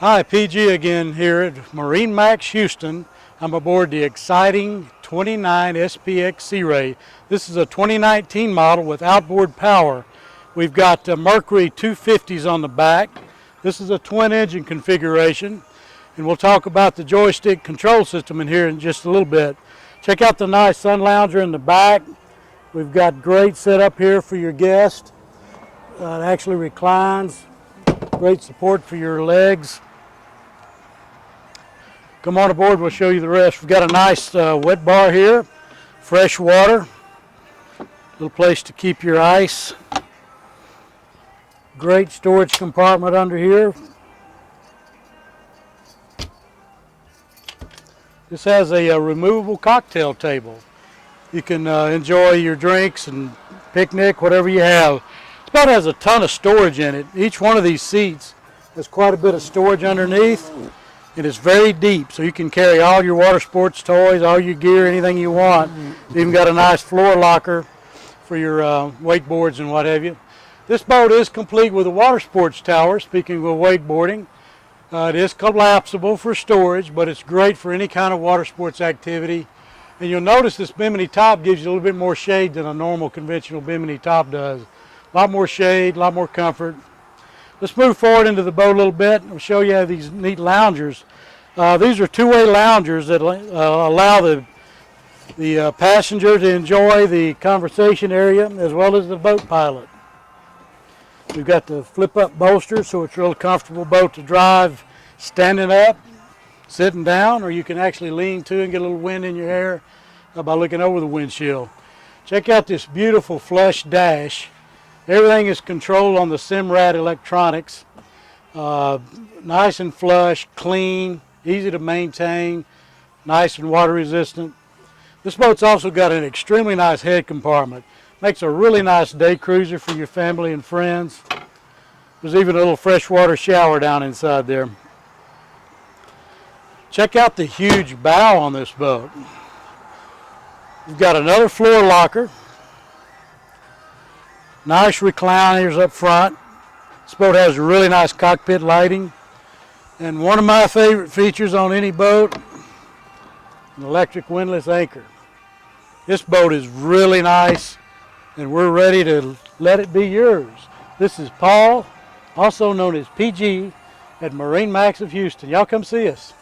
Hi, PG again here at MarineMax Houston. I'm aboard the exciting 29 SPX Sea Ray. This is a 2019 model with outboard power. We've got Mercury 250s on the back. This is a twin engine configuration, and we'll talk about the joystick control system in here in just a little bit. Check out the nice sun lounger in the back. We've got great setup here for your guest. It actually reclines. Great support for your legs. Come on aboard, we'll show you the rest. We've got a nice wet bar here, fresh water, little place to keep your ice. Great storage compartment under here. This has a removable cocktail table. You can enjoy your drinks and picnic, whatever you have. This boat has a ton of storage in it. Each one of these seats has quite a bit of storage underneath. It is very deep, so you can carry all your water sports toys, all your gear, anything you want. It's even got a nice floor locker for your wakeboards and what have you. This boat is complete with a water sports tower, speaking of wakeboarding. It is collapsible for storage, but it's great for any kind of water sports activity. And you'll notice this bimini top gives you a little bit more shade than a normal conventional bimini top does. A lot more shade, a lot more comfort. Let's move forward into the boat a little bit. I'll show you these neat loungers. These are two-way loungers that allow the passenger to enjoy the conversation area as well as the boat pilot. We've got the flip-up bolster, so it's a real comfortable boat to drive standing up, sitting down, or you can actually lean to and get a little wind in your hair by looking over the windshield. Check out this beautiful flush dash. Everything is controlled on the Simrad electronics. Nice and flush, clean, easy to maintain, nice and water resistant. This boat's also got an extremely nice head compartment. Makes a really nice day cruiser for your family and friends. There's even a little freshwater shower down inside there. Check out the huge bow on this boat. You've got another floor locker. Nice recliners up front. This boat has really nice cockpit lighting. And one of my favorite features on any boat, an electric windlass anchor. This boat is really nice, and we're ready to let it be yours. This is Paul, also known as PG, at MarineMax of Houston. Y'all come see us.